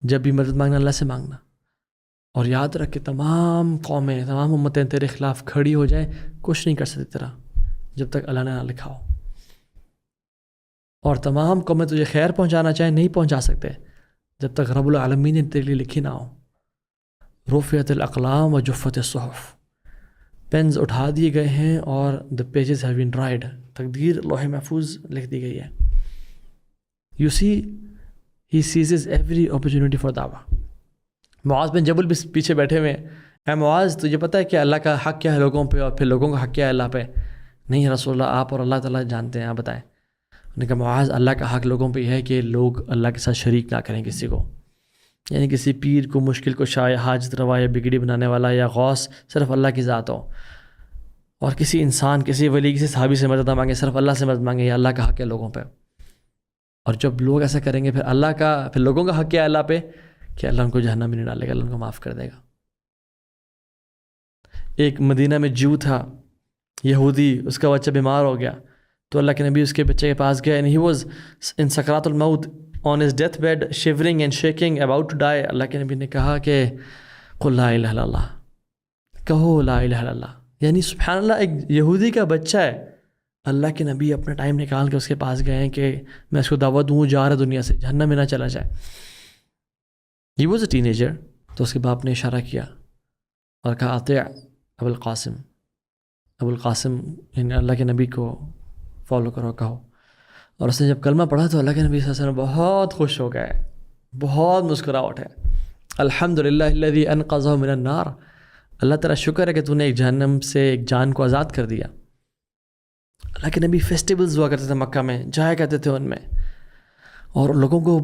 جب بھی مدد مانگنا اللہ سے مانگنا. اور یاد رکھ کہ تمام قومیں، تمام امتیں تیرے خلاف کھڑی ہو جائیں، کچھ نہیں کر سکتی تیرا جب تک اللہ نے نہ لکھا ہو. اور تمام قومیں تجھے خیر پہنچانا چاہیں، نہیں پہنچا سکتے جب تک رب العالمین نے تیرے لیے لکھی نہ ہو. رفعت الاقلام و جفت الصحف، پینز اٹھا دیے گئے ہیں اور the pages have been dried، تقدیر لوح محفوظ لکھ دی گئی ہے. You see, he seizes every opportunity for da'wah. معاذ بن جبل بھی پیچھے بیٹھے ہوئے ہیں. اے معاذ، تجھے پتہ ہے کہ اللہ کا حق کیا ہے لوگوں پہ اور پھر لوگوں کا حق کیا ہے اللہ پہ؟ نہیں رسول اللہ، آپ اور اللہ تعالیٰ جانتے ہیں، آپ بتائیں. انہوں نے کہا معاذ، اللہ کا حق لوگوں پہ یہ ہے کہ لوگ اللہ کے ساتھ شریک نہ کریں کسی کو، یعنی کسی پیر کو، مشکل کشا یا حاجت روا یا بگڑی بنانے والا یا غوث صرف اللہ کی ذات ہو، اور کسی انسان، کسی ولی، کسی صحابی سے مدد نہ مانگے، صرف اللہ سے مدد مانگے. یہ اللہ کا حق ہے لوگوں پہ. اور جب لوگ ایسا کریں گے پھر لوگوں کا حق کیا ہے اللہ پہ؟ کہ اللہ ان کو جہنم میں نہیں ڈالے گا، اللہ ان کو معاف کر دے گا. ایک مدینہ میں جو تھا یہودی، اس کا بچہ بیمار ہو گیا تو اللہ کے نبی اس کے بچے کے پاس گئے، and he was in سکرات الموت on his death bed shivering and shaking about to die. اللہ کے نبی نے کہا کہ قل لا الہ الا اللہ، کہو لا الہ الا اللہ. یعنی سبحان اللہ، ایک یہودی کا بچہ ہے، اللہ کے نبی اپنا ٹائم نکال کے اس کے پاس گئے ہیں کہ میں اس کو دعوت دوں، جا رہا دنیا سے، جہنم میں نہ چلا جائے. He was a teenager. تو اس کے باپ نے اشارہ کیا اور کہا اطیع ابو القاسم، ابو القاسم یعنی اللہ کے نبی کو فالو کرو، کہو. اور اس نے جب کلمہ پڑھا تو اللہ کے نبی صلی اللہ علیہ وسلم بہت خوش ہو گئے، بہت مسکرا اٹھے. الحمدللہ الذی انقذہ من النار، اللہ تعالیٰ شکر ہے کہ تو نے ایک جہنم سے ایک جان کو آزاد کر دیا. اللہ کے نبی فیسٹیولز ہوا کرتے تھے مکہ میں، جایا کرتے تھے ان میں، اور لوگوں کو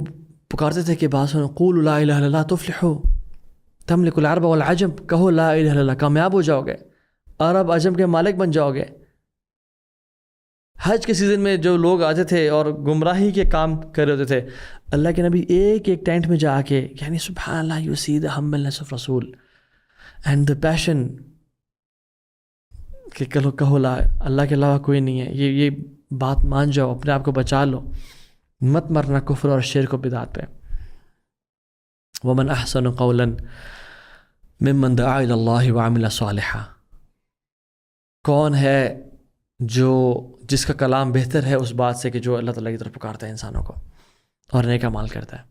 پکارتے تھے کہ بات سنو، قولوا لا الہ الا اللہ تفلحوا تملک العرب والعجم، کہو لا الہ الا اللہ، کامیاب ہو جاؤ گے، عرب عجم کے مالک بن جاؤ گے. حج کے سیزن میں جو لوگ آتے تھے اور گمراہی کے کام کر رہے ہوتے تھے، اللہ کے نبی ایک ایک ٹینٹ میں جا کے، یعنی سبحان اللہ، you see the humbleness of رسول اینڈ دا پیشن کہ کہو لا، اللہ کے علاوہ کوئی نہیں ہے، یہ بات مان جاؤ، اپنے آپ کو بچا لو، مت مرنا کفر اور شرک و بدعت پہ. ومن احسن قولا ممن دعا الی اللہ وعمل صالحا، کون ہے جس کا کلام بہتر ہے اس بات سے کہ جو اللہ تعالیٰ کی طرف پکارتا ہے انسانوں کو اور نیک اعمال کرتا ہے.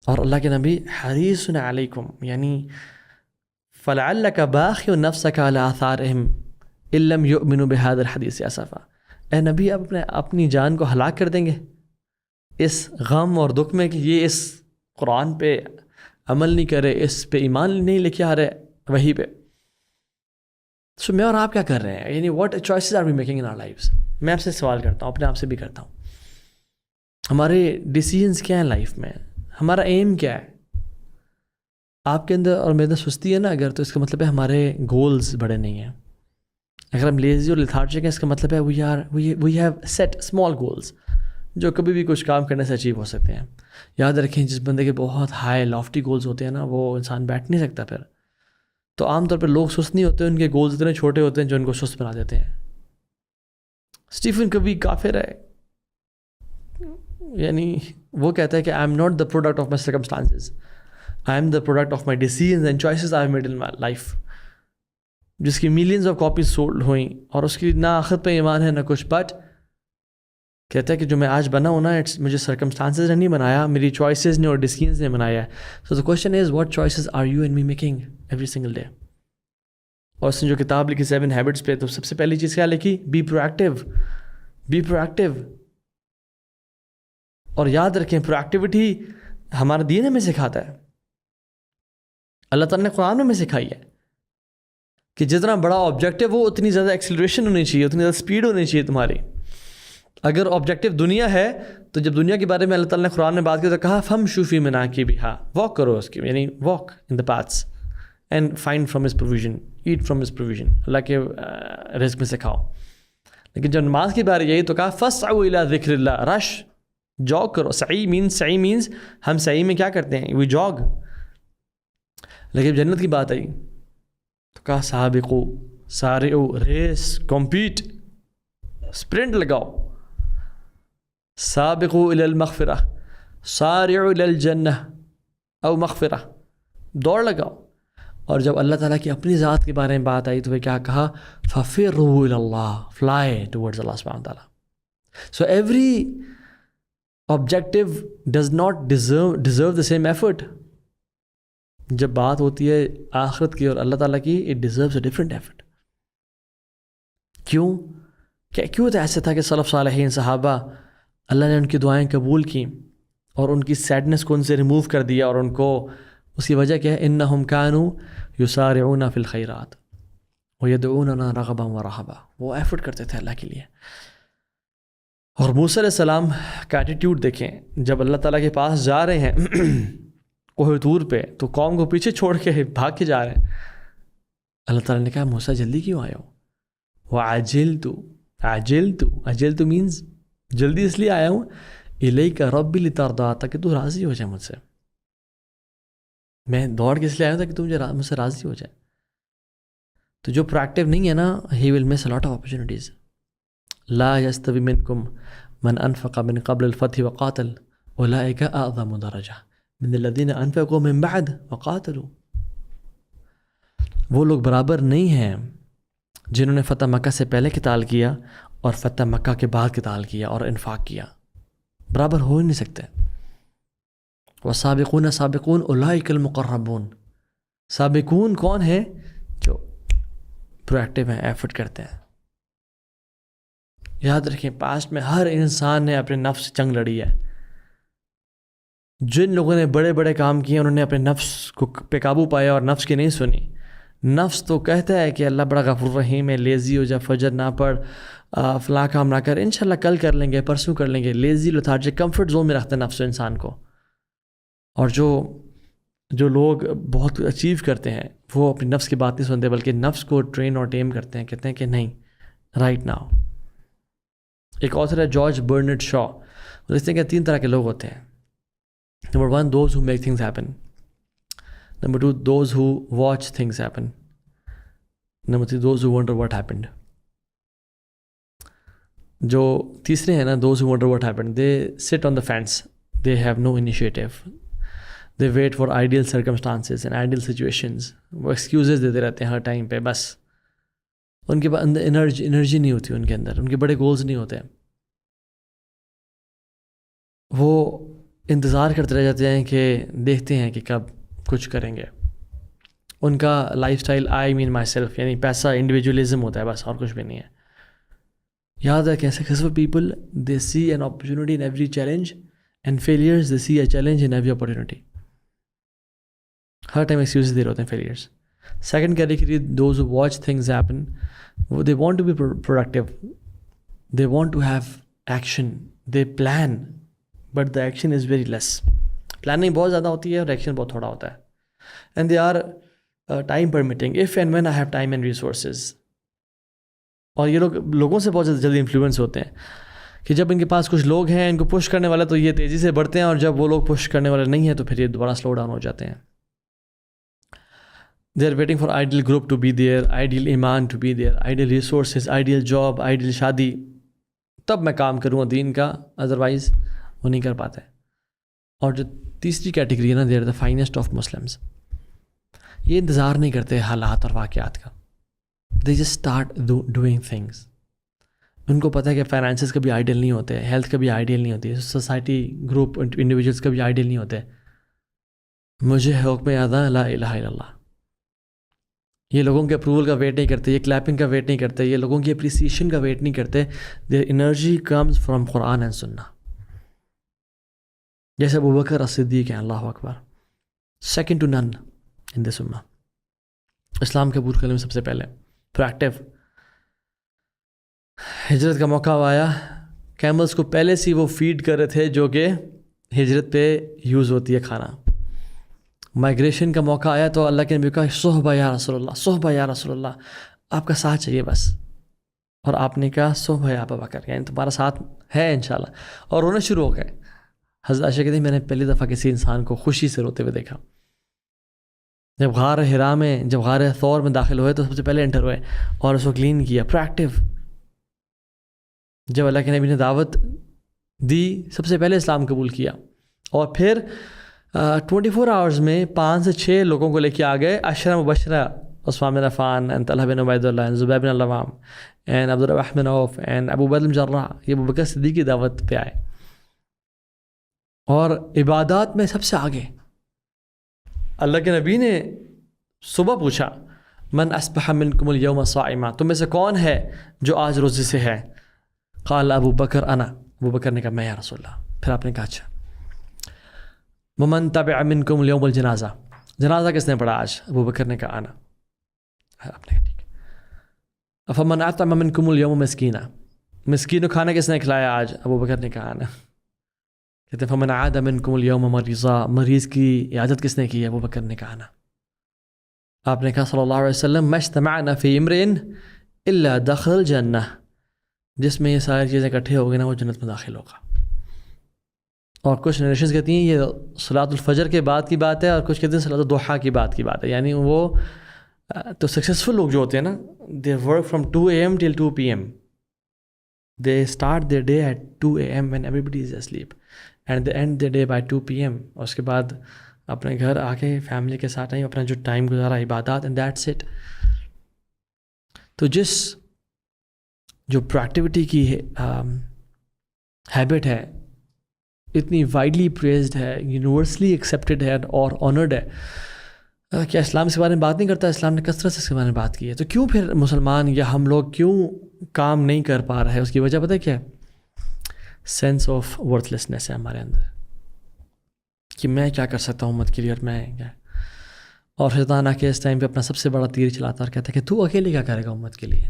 اور اللہ کے نبی حریص علیکم، یعنی فلعلک باخع نفسک علی آثارہم ان لم یؤمنوا بہذا الحدیث اسفا، اے نبی آپ اپنی جان کو ہلاک کر دیں گے اس غم اور دکھ میں کہ یہ اس قرآن پہ عمل نہیں کرے، اس پہ ایمان نہیں لے کے آ رہے وہی پہ. سو میں اور آپ کیا کر رہے ہیں؟ یعنی what choices are we making in our lives? میں آپ سے سوال کرتا ہوں، اپنے آپ سے بھی کرتا ہوں. ہمارے ڈیسیجنس کیا ہیں لائف میں؟ ہمارا ایم کیا ہے؟ آپ کے اندر اور میرے اندر سستی ہے نا اگر، تو اس کا مطلب ہے ہمارے گولز بڑے نہیں ہیں. اگر ہم لیزی اور لیتھارجک ہیں، اس کا مطلب ہے we have set small goals جو کبھی بھی کچھ کام کرنے سے اچیو ہو سکتے ہیں. یاد رکھیں جس بندے کے بہت ہائی لافٹی گولز ہوتے ہیں نا، وہ انسان بیٹھ نہیں سکتا پھر. تو عام طور پہ لوگ سست نہیں ہوتے، ان کے گولز اتنے چھوٹے ہوتے ہیں جو ان کو سست بنا دیتے ہیں. اسٹیفن کبھی کافر ہے، یعنی وہ کہتا ہے کہ I am not the product of my circumstances, I am the product of my decisions and choices I have made in my life. جس کی ملینز آف کاپیز سولڈ ہوئیں اور اس کی نہ آخرت پہ ایمان ہے نہ کچھ، بٹ کہتا ہے کہ جو میں آج بنا ہوں نا، مجھے سرکمسٹانسز نے نہیں بنایا، میری چوائسیز نے اور ڈیسیژنز نے بنایا ہے. So the question is what choices are you and me making every single day. اور اس نے جو کتاب لکھی 7 ہیبٹس پہ، تو سب سے پہلی چیز کیا لکھی؟ Be proactive, be proactive. اور یاد رکھیں پروایکٹیوٹی ہمارا دین ہمیں سکھاتا ہے، اللہ تعالیٰ نے قرآن میں ہمیں سکھائی ہے کہ جتنا بڑا آبجیکٹیو ہو اتنی زیادہ ایکسیلریشن ہونی چاہیے، اتنی زیادہ اسپیڈ ہونی چاہیے تمہاری. اگر آبجیکٹیو دنیا ہے تو جب دنیا کے بارے میں اللہ تعالیٰ نے قرآن میں بات کی تو کہا فامشوا فی مناکبہا، واک کرو اس کی، یعنی walk in the paths and find from his provision, eat from his provision, اللہ کے رزق میں سے کھاؤ. لیکن جب نماز کی باری یہی تو کہا فاسعوا الی ذکر اللہ، رش جاگ کرو. سعی مینز ہم سعی میں کیا کرتے ہیں؟ وی جاگ. لیکن جنت کی بات آئی تو کہا سابقو، سارعو، ریس، کمپیٹ، اسپرنٹ لگاؤ. سابقو الی المغفرہ، سارعو الی الجنہ او مغفرہ، دوڑ لگاؤ. اور جب اللہ تعالیٰ کی اپنی ذات کے بارے میں بات آئی تو وہ کیا کہا؟ ففروا الی اللہ، فلائی ٹورڈز اللہ سبحانہ وتعالیٰ. So every objective does not deserve the same effort. جب بات ہوتی ہے آخرت کی اور اللہ تعالیٰ کی، it deserves a different effort. کیوں تو ایسا تھا کہ سلف صالحین صحابہ، اللہ نے ان کی دعائیں قبول کی اور ان کی سیڈنس کو ان سے ریموو کر دیا. اور ان کو اس کی وجہ کیا ہے؟ انہم کانوا یسارعون فی الخیرات ویدعوننا رغبا ورہبا، وہ ایفرٹ کرتے تھے اللہ کے لیے. اور موسیٰ علیہ السلام کا ایٹیٹیوڈ دیکھیں، جب اللہ تعالیٰ کے پاس جا رہے ہیں کوہ طور پہ تو قوم کو پیچھے چھوڑ کے بھاگ کے جا رہے ہیں. اللہ تعالیٰ نے کہا موسیٰ جلدی کیوں آئے ہو؟ عجلت مینز جلدی اس لیے آیا ہوں الیک ربی لترضی، تاکہ تو راضی ہو جائے مجھ سے. میں دوڑ کے اس لیے آیا ہوں تاکہ تو مجھ سے راضی ہو جائے. تو جو پروایکٹیو نہیں ہے نا، ہی ول مس اے لاٹ آف اپرچونیٹیز. لا یستوی منکم من انفق من قبل الفتح وقاتل اولئک اعظم درجہ من الذین انفقوا من بعد وقاتلوا. وہ لوگ برابر نہیں ہیں جنہوں نے فتح مکہ سے پہلے قتال کیا اور فتح مکہ کے بعد قتال کیا اور انفاق کیا. برابر ہو ہی نہیں سکتے. والسابقون سابقون اولئک المقربون. سابقون کون ہیں؟ جو پروایکٹیو ہیں، ایفرٹ کرتے ہیں. یاد رکھیں پاسٹ میں ہر انسان نے اپنے نفس سے جنگ لڑی ہے. جن لوگوں نے بڑے بڑے کام کیے انہوں نے اپنے نفس کو پہ قابو پایا اور نفس کی نہیں سنی. نفس تو کہتا ہے کہ اللہ بڑا غفور رحیم ہے، لیزی ہو جا، فجر نہ پڑھ، فلاں کام نہ کر، انشاءاللہ کل کر لیں گے، پرسوں کر لیں گے. لیزی لیتھارجک کمفرٹ زون میں رکھتا ہے نفس انسان کو. اور جو لوگ بہت اچیو کرتے ہیں وہ اپنی نفس کی بات نہیں سنتے بلکہ نفس کو ٹرین اور ٹیم کرتے ہیں. کہتے ہیں کہ نہیں، رائٹ ناؤ. ایک آتھر ہے جارج برنارڈ شاء، وہ لکھتے ہیں کہ 3 طرح کے لوگ ہوتے ہیں. Number 1 those who make things happen. Number 2 those who watch things happen. Number 3 those who wonder what happened. جو تیسرے ہیں نا، those who wonder what happened, they sit on the fence, they have no initiative. They wait for ideal circumstances and ideal situations. وہ excuses دیتے رہتے ہیں ہر time پہ. بس ان کے پاس انرجی نہیں ہوتی ان کے اندر, ان کے بڑے گولز نہیں ہوتے. وہ انتظار کرتے رہ جاتے ہیں کہ دیکھتے ہیں کہ کب کچھ کریں گے. ان کا lifestyle I me myself, یعنی پیسہ انڈیویجولزم ہوتا ہے بس, اور کچھ بھی نہیں ہے. یاد رکھیں successful people they see an opportunity in every challenge and failures they see a challenge in every opportunity. ہر ٹائم ایکسکیوزز دے رہے ہوتے ہیں failures. Second category those who watch things happen, they want to be productive, they want to have action, they plan but the action is very less. Planning بہت زیادہ ہوتی ہے اور ایکشن بہت تھوڑا ہوتا ہے. And they are time permitting if and when I have time and resources. اور یہ لوگوں سے بہت جلدی انفلوئنس ہوتے ہیں کہ جب ان کے پاس کچھ لوگ ہیں ان کو پش کرنے والے تو یہ تیزی سے بڑھتے ہیں, اور جب وہ لوگ پش کرنے والے نہیں ہیں تو پھر یہ دوبارہ سلو ڈاؤن ہو جاتے ہیں. They are waiting for ideal group to be there, ideal ایمان to be there, ideal resources, ideal job, ideal شادی, تب میں کام کروں دین کا, ادروائز وہ نہیں کر پاتے. اور جو تیسری کیٹیگری ہے نا, they are the finest of Muslims. یہ انتظار نہیں کرتے حالات اور واقعات کا, they just start doing things. ان کو پتہ ہے کہ فائنانسز کبھی آئیڈیل نہیں ہوتے, ہیلتھ کبھی آئیڈیل نہیں ہوتی, سوسائٹی گروپ انڈیویجولس کبھی آئیڈیل نہیں ہوتے. مجھے حکم ادا لا الہ الا اللہ. یہ لوگوں کے اپروول کا ویٹ نہیں کرتے, یہ کلیپنگ کا ویٹ نہیں کرتے, یہ لوگوں کی اپریسیشن کا ویٹ نہیں کرتے. دیر انرجی کمز فرام قرآن اینڈ سنہ. جیسے ابوبکر الصدیق ہیں, اللہ اکبر, سیکنڈ ٹو نن ان دس امہ. اسلام کے قبول کرنے میں سب سے پہلے پرویکٹیو. ہجرت کا موقع آیا, کیملز کو پہلے سے وہ فیڈ کر رہے تھے جو کہ ہجرت پہ یوز ہوتی ہے کھانا. مائگریشن کا موقع آیا تو اللہ کے نبی کا صحبہ یا رسول اللہ, صحبہ یا رسول اللہ, آپ کا ساتھ چاہیے بس. اور آپ نے کہا صحبہ یا ابو بکر, یعنی تمہارا ساتھ ہے انشاءاللہ. اور رونے شروع ہو گئے. حضرت عائشہ کہتی ہیں میں نے پہلی دفعہ کسی انسان کو خوشی سے روتے ہوئے دیکھا. جب غار حرا میں, جب غار ثور میں داخل ہوئے تو سب سے پہلے انٹر ہوئے اور اس کو کلین کیا, پرویکٹیو. جب اللہ کے نبی نے دعوت دی سب سے پہلے اسلام قبول کیا, اور پھر 24 آورز میں 5 سے 6 لوگوں کو لے کے آ گئے. عشرہ مبشرہ, عثمان بن عفان اینڈ طلحہ بن عبید اللہ اینڈ زبیر بن العوام اینڈ عبد الرحمن بن عوف اینڈ ابو بکر بن جراح, یہ ابو بکر صدیق کی دعوت پہ آئے. اور عبادات میں سب سے آگے. اللہ کے نبی نے صبح پوچھا من اصبح منکم اليوم صائما, تم میں سے کون ہے جو آج روزے سے ہے؟ قال ابو بکر انا, ابو بکر نے کہا میں یا رسول اللہ. پھر آپ نے کہا اچھا. ومن تبع منکم اليوم الجنازہ, جنازہ کس نے پڑھا آج؟ ابو بکر نے کہا انا. آپ نے کہا ٹھیک ہے. فمن اطعم منکم اليوم مسکینا, مسکین کو کھانا کس نے کھلایا آج؟ ابو بکر نے کہا انا. کہتے ہیں فمن عاد منکم اليوم مریضا, مریض کی عیادت کس نے کی؟ ابو بکر نے کہا انا. آپ نے کہا صلی اللہ علیہ وسلم ما اجتمعنا فی امرئ الا دخل الجنہ, جس میں یہ ساری چیزیں اکٹھے ہو گئے نا وہ جنت میں داخل ہوگا. اور کچھ نریشنز کہتی ہیں یہ صلاۃ الفجر کے بعد کی بات ہے, اور کچھ کہتے ہیں صلاۃ الضحیٰ کی بات کی بات ہے. یعنی وہ تو سکسیزفل لوگ جو ہوتے ہیں نا, they work from 2 AM till 2 PM. They start their day at 2 AM when everybody is asleep and they end their day by 2 PM. اور اس کے بعد اپنے گھر آ کے فیملی کے ساتھ آئیں, اپنا جو ٹائم گزارا عبادات, اینڈ دیٹس اٹ. تو جس جو پروڈکٹیوٹی کی ہیبٹ ہے اتنی وائڈلی پریزڈ ہے, یونیورسلی ایکسیپٹیڈ ہے اور آنرڈ ہے, کیا اسلام اس کے بارے میں بات نہیں کرتا؟ اسلام نے کثرت سے اس کے بارے میں بات کی ہے. تو کیوں پھر مسلمان یا ہم لوگ کیوں کام نہیں کر پا رہے؟ اس کی وجہ پتہ ہے کیا ہے؟ سینس آف ورتھ لیسنیس ہے ہمارے اندر, کہ میں کیا کر سکتا ہوں امت کے لیے, اور میں کیا. اور شیطان آ کے اس ٹائم پہ اپنا سب سے بڑا تیر چلاتا اور کہتا ہے کہ تو اکیلے کیا کرے گا امت کے لیے,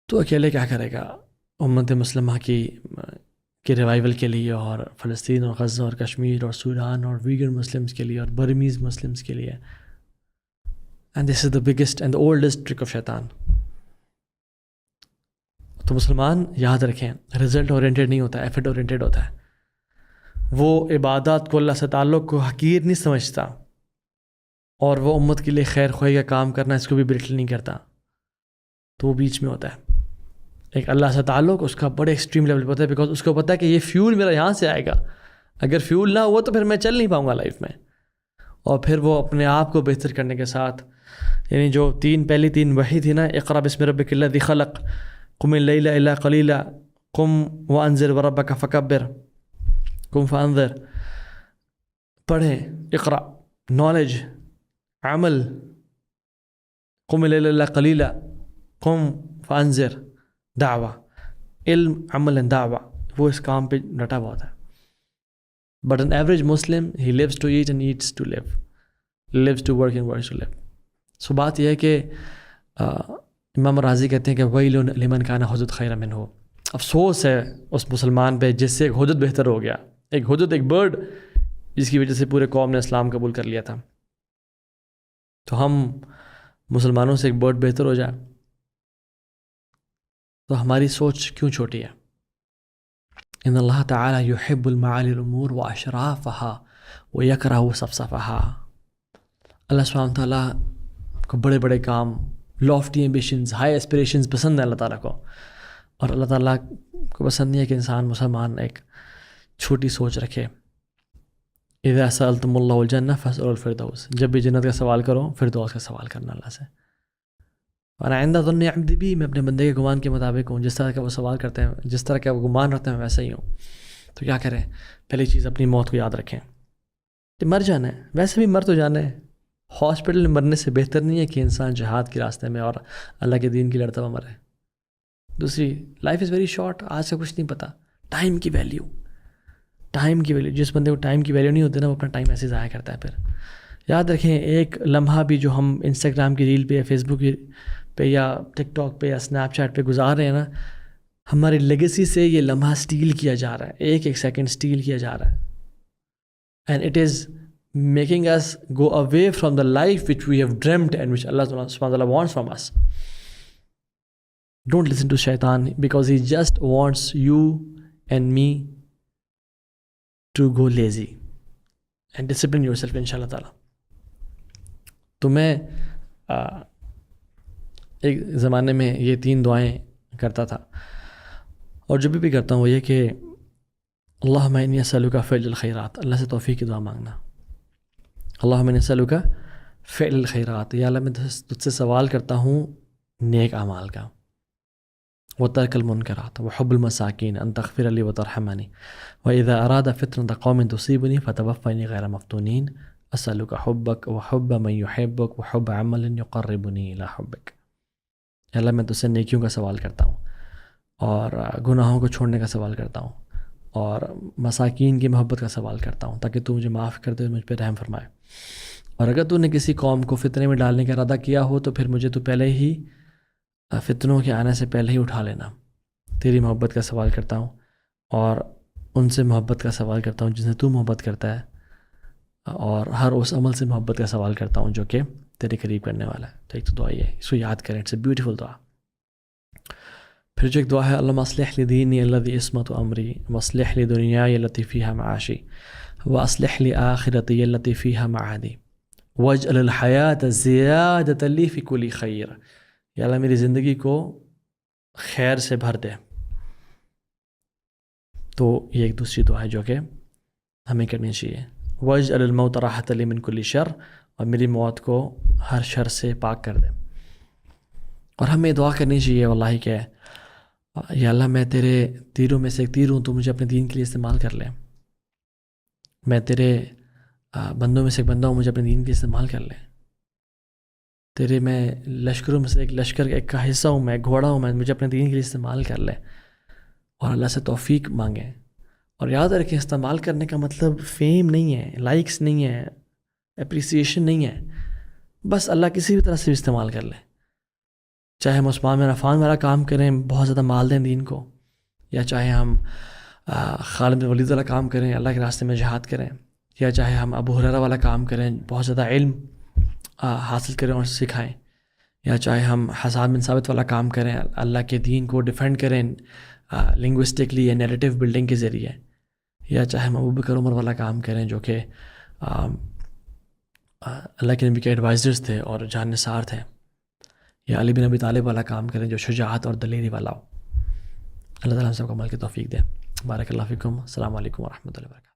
تو اکیلے کیا کرے گا امت مسلمہ کی ریوائول کے لیے, اور فلسطین اور غزہ اور کشمیر اور سوڈان اور ویگن مسلمس کے لیے اور برمیز مسلمس کے لیے. And this is the biggest and the oldest trick of شیطان. تو مسلمان یاد رکھیں, رزلٹ اورینٹیڈ نہیں ہوتا, ایفرٹ اورینٹیڈ ہوتا ہے. وہ عبادات کو, اللہ سے تعلق کو حقیر نہیں سمجھتا, اور وہ امت کے لیے خیر خواہی کا کام کرنا اس کو بھی بلٹل نہیں کرتا. تو وہ بیچ میں ہوتا ہے. ایک اللہ سے تعلق اس کا بڑے ایکسٹریم لیول پہ ہوتا ہے, بیکاز اس کو پتہ ہے کہ یہ فیول میرا یہاں سے آئے گا, اگر فیول نہ ہوا تو پھر میں چل نہیں پاؤں گا لائف میں. اور پھر وہ اپنے آپ کو بہتر کرنے کے ساتھ، یعنی جو پہلی تین وحی تھی نا، اقرأ بسم ربک الذی خلق، قم اللیل الا قلیلا، قم وانذر وربک فکبر، قم فانذر، پڑھیں، اقرأ نالج، عمل، قم اللیل الا قلیلا، قم فانذر دعوہ، علم، عمل، دعوہ، وہ اس کام پہ ڈٹا ہوا ہے. But an average Muslim, he lives to eat and eats to live. Lives to work and works to live. So بات یہ ہے کہ امام راضی کہتے ہیں کہ وَيْلٌ لِمَنْ كَانَ حُدُد خَيْرًا مِنْهُ، افسوس ہے اس مسلمان پہ جس سے ایک حدود بہتر ہو گیا. ایک حدود، ایک برڈ جس کی وجہ سے پورے قوم نے اسلام قبول کر لیا تھا. تو ہم مسلمانوں سے ایک برڈ بہتر ہو جائے تو ہماری سوچ کیوں چھوٹی ہے؟ ان اللہ تعالی یحب المعالی الامور واشرافها ویکرہ صفصفها. اللہ سبحانہ تعالیٰ کو بڑے بڑے کام، لافٹی ایمبیشنز، ہائی اسپریشنز پسند ہیں اللہ تعالیٰ کو، اور اللہ تعالیٰ کو پسند نہیں ہے کہ انسان مسلمان ایک چھوٹی سوچ رکھے. اذا سألتم اللہ الجنہ فاسألوا الفردوس، جب بھی جنت کا سوال کرو فردوس کا سوال کرنا اللہ سے. اور عند ظن عبدی بھی، میں اپنے بندے کے گمان کے مطابق ہوں، جس طرح کا وہ سوال کرتے ہیں، جس طرح کا وہ گمان رکھتے ہیں ویسا ہی ہوں. تو کیا کریں؟ پہلی چیز اپنی موت کو یاد رکھیں کہ مر جانا ہے، ویسے بھی مر تو جانا ہے. ہاسپٹل میں مرنے سے بہتر نہیں ہے کہ انسان جہاد کے راستے میں اور اللہ کے دین کی لڑتا ہوا مرے. دوسری، لائف از ویری شارٹ، آج کا کچھ نہیں پتہ. ٹائم کی ویلیو، جس بندے کو ٹائم کی ویلیو نہیں ہوتی نا، وہ اپنا ٹائم ایسے ضائع کرتا ہے. پھر یاد رکھیں، ایک لمحہ بھی جو ہم انسٹاگرام کی ریل پہ یا فیس بک پہ یا ٹک ٹاک پہ یا اسنیپ چیٹ پہ گزار رہے ہیں نا، ہماری لیگیسی سے یہ لمحہ سٹیل کیا جا رہا ہے، ایک ایک سیکنڈ سٹیل کیا جا رہا ہے. And it is making us go away from the life which we have dreamt and which Allah subhanahu wa ta'ala wants from us. Don't listen to shaitan because he just wants you and me to go lazy and discipline yourself inshallah ta'ala. تو میں ایک زمانے میں یہ 3 دعائیں کرتا تھا، اور جب بھی کرتا ہوں وہ یہ کہ اللہم انی اسألک فعل الخیرات، اللہ سے توفیق کی دعا مانگنا. اللہم انی اسألک فعل الخیرات، یا اللہ میں تجھ سے سوال کرتا ہوں نیک اعمال کا. وترک المنکرات وحب المساکین ان تغفر لی وترحمنی واذا اراد فتنة قوم تصیبنی فتوفنی غیر مفتونین اسألک حبک وحب من یحبک وحب عمل یقربنی الی حبک. یا اللہ میں تجھ سے نیکیوں کا سوال کرتا ہوں، اور گناہوں کو چھوڑنے کا سوال کرتا ہوں، اور مساکین کی محبت کا سوال کرتا ہوں تاکہ تو مجھے معاف کر دے، مجھ پہ رحم فرمائے. اور اگر تو نے کسی قوم کو فتنے میں ڈالنے کا ارادہ کیا ہو تو پھر مجھے تو پہلے ہی فتنوں کے آنے سے پہلے ہی اٹھا لینا. تیری محبت کا سوال کرتا ہوں، اور ان سے محبت کا سوال کرتا ہوں جن سے تو محبت کرتا ہے، اور ہر اس عمل سے محبت کا سوال کرتا ہوں جو کہ تیرے قریب کرنے والا ہے. تو ایک تو دعا یہ ہے، اس کو یاد کریں، اٹس اے بیوٹیفل دعا. پھر جو ایک دعا ہے، اللہم اصلح لی دینی الذی عصمت امری واصلح لی دنیای التی فیہا معاشی واصلح لی آخرتی التی فیہا معادی واجعل الحیاۃ زیادۃ لی فی کل خیر. یا اللہ میری زندگی کو خیر سے بھر دے. تو یہ ایک دوسری دعا ہے جو کہ ہمیں کرنی چاہیے. واجعل الموت راحۃ لی من کل شر، اور میری موت کو ہر شر سے پاک کر دے. اور ہمیں دعا کرنی چاہیے واللہ کہ یا اللہ میں تیرے تیروں میں سے ایک تیر ہوں، تو مجھے اپنے دین کے لیے استعمال کر لے. میں تیرے بندوں میں سے ایک بندہ ہوں، مجھے اپنے دین کے لیے استعمال کر لے. تیرے میں لشکروں میں سے ایک لشکر کا حصہ ہوں، میں گھوڑا ہوں، میں مجھے اپنے دین کے لیے استعمال کر لے. اور اللہ سے توفیق مانگیں. اور یاد رکھیں، استعمال کرنے کا مطلب فیم نہیں ہے، لائکس نہیں ہے، اپریسیشن نہیں ہے. بس اللہ کسی بھی طرح سے بھی استعمال کر لے. چاہے ہم عثمان بن عفان والا کام کریں، بہت زیادہ مال دیں دین کو، یا چاہے ہم خالد بن ولید والا کام کریں، اللہ کے راستے میں جہاد کریں، یا چاہے ہم ابو ہریرہ والا کام کریں، بہت زیادہ علم حاصل کریں اور سکھائیں، یا چاہے ہم حسان بن ثابت والا کام کریں، اللہ کے دین کو ڈیفینڈ کریں لنگوسٹکلی یا نیریٹو بلڈنگ کے ذریعے، یا چاہے ہم ابو بکر عمر والا کام کریں جو کہ اللہ کے نبی کے ایڈوائزرز تھے اور جان نثار تھے، یا علی بن ابی طالب والا کام کریں جو شجاعت اور دلیری والا ہو. اللہ تعالیٰ ہم سب کو عمل کی توفیق دے. بارک اللہ فیکم. السلام علیکم ورحمۃ اللہ وبرکاتہ.